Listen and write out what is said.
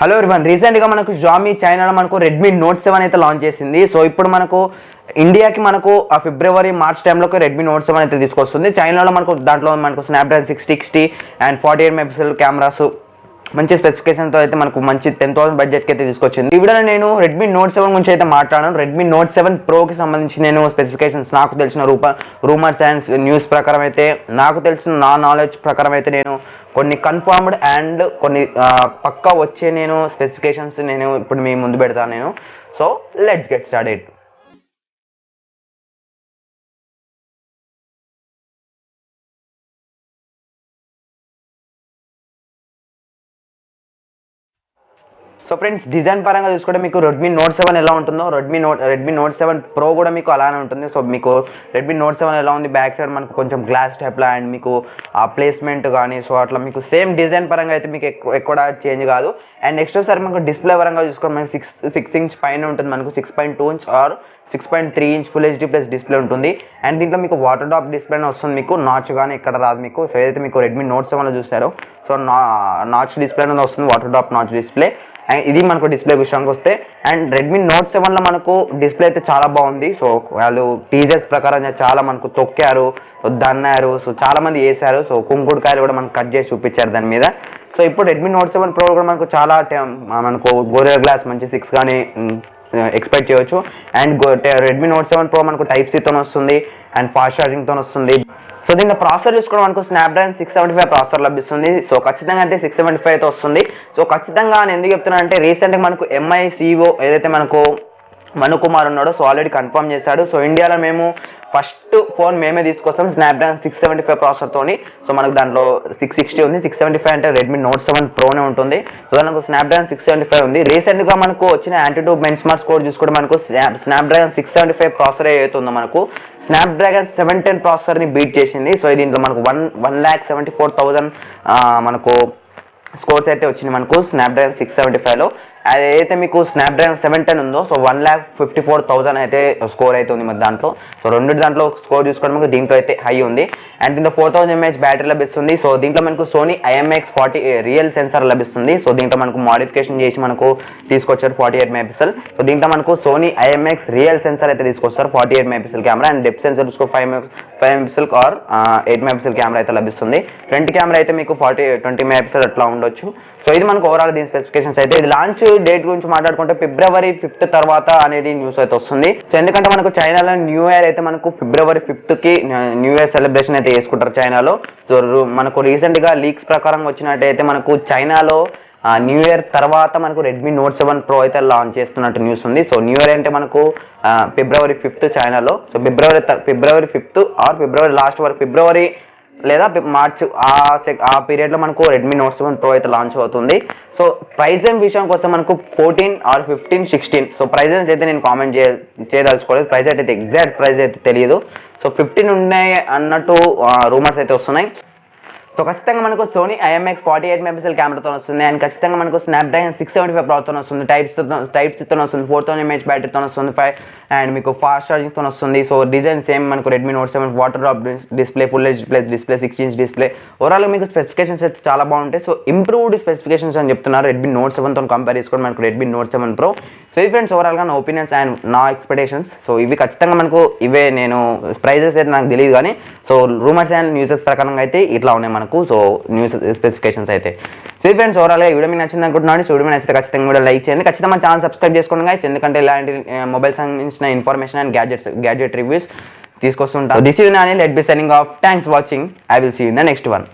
Hello everyone, రీసెంట్గా మనకు Xiaomi చైనాలో మనకు Redmi Note 7 అయితే లాంచ్ చేసింది. సో ఇప్పుడు మనకు ఇండియాకి మనకు ఫిబ్రవరి మార్చ్ టైంలోకి Redmi Note 7 అయితే తీసుకొస్తుంది. చైనాలో దాంట్లో మనకు Snapdragon 660 అండ్ 48 మెగాపిక్సెల్ కెమెరాస్ మంచి స్పెసిఫికేషన్తో అయితే మనకు మంచి 10,000 బడ్జెట్కి అయితే తీసుకొచ్చింది. ఈ వీడియోలో నేను Redmi Note 7 గురించి అయితే మాట్లాడాను. Redmi Note 7 Proకి సంబంధించి నేను స్పెసిఫికేషన్స్ నాకు తెలిసిన రూమర్స్ అండ్ న్యూస్ ప్రకారం అయితే నాకు తెలిసిన నా నాలెడ్జ్ ప్రకారం అయితే నేను కొన్ని కన్ఫర్మ్డ్ అండ్ కొన్ని పక్కా వచ్చే నేను స్పెసిఫికేషన్స్ నేను ఇప్పుడు మీ ముందు పెడతాను నేను. So let's get started. So friends, design పరంగా చూసుకుంటే మీకు Redmi Note 7 ఎలా ఉంటుందో Redmi Note 7 Pro కూడా మీకు అలానే ఉంటుంది. సో మీకు Redmi Note 7 ఎలా ఉంది, బ్యాక్ సైడ్ మనకు కొంచెం గ్లాస్ టైప్లో అండ్ మీకు ఆ ప్లేస్మెంట్ కానీ సో అట్లా మీకు సేమ్ డిజైన్ పరంగా అయితే మీకు ఎక్కడ చేంజ్ కాదు. అండ్ నెక్స్ట్ ఒకసారి మనకు డిస్ప్లే పరంగా చూసుకుంటే మనకి 6 ఇంచ్ పైన ఉంటుంది, మనకు 6.2 inch are 6.3 inch full HD plus display ఉంటుంది. అండ్ దీంట్లో మీకు వాటర్ డ్రాప్ డిస్ప్లేనే వస్తుంది, మీకు నాచ్ కానీ ఇక్కడ రాదు మీకు. సో ఏదైతే మీకు Redmi Note 7లో చూసారో సో నాచ్ డిస్ప్లే అనేది వస్తుంది, water drop notch display. And ఇది మనకు డిస్ప్లే విషయానికి వస్తే అండ్ Redmi Note 7లో మనకు డిస్ప్లే అయితే చాలా బాగుంది. సో వాళ్ళు టీజర్స్ ప్రకారం చాలా మనకు తొక్కారు, దన్నారు, సో చాలా మంది వేసారు. సో కుంకుడుకాయలు కూడా మనకు కట్ చేసి చూపించారు దాని మీద. సో ఇప్పుడు Redmi Note 7 Pro కూడా మనకు చాలా మనకు గోరియా గ్లాస్ మంచి 6 కానీ ఎక్స్పెక్ట్ చేయవచ్చు. అండ్ Redmi Note 7 Pro మనకు Type-C తో వస్తుంది అండ్ ఫాస్ట్ ఛార్జింగ్తో వస్తుంది. సో దీంట్లో ప్రాసెసర్ చూసుకోవడం మనకు Snapdragon 675 ప్రాసెసర్ లభిస్తుంది. సో ఖచ్చితంగా అంటే 675 అయితే వస్తుంది. సో ఖచ్చితంగా నేను ఎందుకు చెప్తున్నా అంటే రీసెంట్గా మనకు MI CEO ఏదైతే మనకు మనుకుమార్ ఉన్నాడో సో ఆల్రెడీ కన్ఫర్మ్ చేశాడు. సో ఇండియాలో మేము ఫస్ట్ ఫోన్ మేమే తీసుకొస్తాం Snapdragon 675 ప్రాసెసర్తోని. సో మనకు దాంట్లో 660 ఉంది, 675 అంటే Redmi Note 7 Proనే ఉంటుంది. సో దానికి Snapdragon 675 ఉంది. రీసెంట్గా మనకు వచ్చిన Antutu బెంచ్మార్క్ స్కోర్ చూసుకుంటే మనకు Snapdragon 675 ప్రాసెసర్ ఏదైతే ఉందో మనకు Snapdragon 710 ప్రాసెసర్ని బీట్ చేసింది. సో దీంట్లో మనకు 1,74,000 మనకు స్కోర్స్ అయితే వచ్చింది మనకు Snapdragon 675లో. అదైతే మీకు Snapdragon 710 ఉందో సో 1,54,000 అయితే స్కోర్ అయితే ఉంది మరి దాంట్లో. సో దాంట్లో స్కోర్ చూసుకోవడం మనకు దీంట్లో అయితే హై ఉంది. అండ్ దీంట్లో 4000 mAh బ్యాటరీ లభిస్తుంది. సో దీంట్లో మనకు Sony IMX586 రియల్ సెన్సార్ లభిస్తుంది. సో దీంట్లో మనకు మాడిఫికేషన్ చేసి మనకు తీసుకొచ్చారు 48 మెగాపిక్సెల్. సో దీంట్లో మనకు Sony IMX రియల్ సెన్సార్ అయితే తీసుకొస్తారు 48 megapixel camera. And depth censor చూసుకో 5 మెగాపిక్సెల్ ఆర్ 8 మెగాపిక్సెల్ కెమెరా అయితే లభిస్తుంది. ఫ్రంట్ కెమెరా అయితే మీకు 20 మెగాపిక్సెల్ అట్లా ఉండొచ్చు. సో ఇది మనకు ఓవరాల్ దీని స్పెసిఫికేషన్స్ అయితే. ఇది లాంచ్ డేట్ గురించి మాట్లాడుకుంటే ఫిబ్రవరి 5th తర్వాత అనేది న్యూస్ అయితే వస్తుంది. సో ఎందుకంటే మనకు చైనాలో న్యూ ఇయర్ అయితే మనకు February 5th new year celebration అయితే చేసుకుంటారు చైనాలో. సో మనకు రీసెంట్గా లీక్స్ ప్రకారం వచ్చినట్టయితే మనకు చైనాలో న్యూ ఇయర్ తర్వాత మనకు Redmi Note 7 Pro అయితే లాంచ్ చేస్తున్నట్టు న్యూస్ ఉంది. సో న్యూ ఇయర్ అంటే మనకు ఫిబ్రవరి 5th చైనాలో. So February 5th or February last వరకు ఫిబ్రవరి లేదా మార్చ్ ఆ పీరియడ్లో మనకు Redmi Note 7 Pro అయితే లాంచ్ అవుతుంది. సో ప్రైస్ విషయం కోసం మనకు 14 ఆర్ 15, 16. సో ప్రైజెస్ అయితే నేను కామెంట్ చేయదలుచుకోలేదు, ప్రైస్ అయితే ఎగ్జాక్ట్ ప్రైస్ అయితే తెలియదు. సో 15 ఉన్నాయి అన్నట్టు రూమర్స్ అయితే వస్తున్నాయి. సో ఖచ్చితంగా మనకు Sony IMX 48 మెగాపిక్సెల్ కెమెరాతో వస్తుంది. అండ్ ఖచ్చితంగా మనకు Snapdragon 675 ప్రాసెసర్తో వస్తుంది, Type-C వస్తుంది, 4000 mAh బ్యాటరీతో వస్తుంది, అండ్ మీకు ఫాస్ట్ ఛార్జింగ్తో వస్తుంది. సో డిజైన్ సేమ్ మనకు Redmi Note 7 water drop display, full HD plus display, 6 inch display. ఓవరాల్గా మీకు స్పెసిఫికేషన్స్ అయితే చాలా బాగుంటాయి. సో ఇంప్రూవ్డ్ స్పెసిఫికేషన్స్ అని చెప్తున్నారు Redmi Note 7తో కంపేర్ చేసుకొని మనకు Redmi Note 7 Pro. సో ఈ ఫ్రెండ్స్ ఓవరాల్గా నా ఒపీనియన్స్ అండ్ నా ఎక్స్పెక్టేషన్స్. సో ఇవి ఖచ్చితంగా మనకు ఇవే, నేను ప్రైజెస్ అయితే నాకు తెలియదు కానీ సో రూమర్స్ అండ్ న్యూసెస్ ప్రకారంగా అయితే ఇట్లా ఉన్నాయి మనకు. సో న్యూస్ స్పెసిఫికేషన్స్ అయితే. సో ఈ ఫ్రెండ్స్ ఓవరాల్గా ఈ వీడియో మీకు నచ్చింది అనుకుంటున్నాను. సో వీడియో నచ్చితే ఖచ్చితంగా కూడా లైక్ చేయండి, ఖచ్చితంగా మన ఛానల్ సబ్స్క్రైబ్ చేసుకోండి guys. ఎందుకంటే ఇలాంటి మొబైల్ సంబంధించిన ఇన్ఫర్మేషన్ అండ్ గ్యాడ్జెట్ రివ్యూస్ తీసుకొస్తుంటాను. This is Nani, let be signing off. Thanks watching. I will see you in the next one.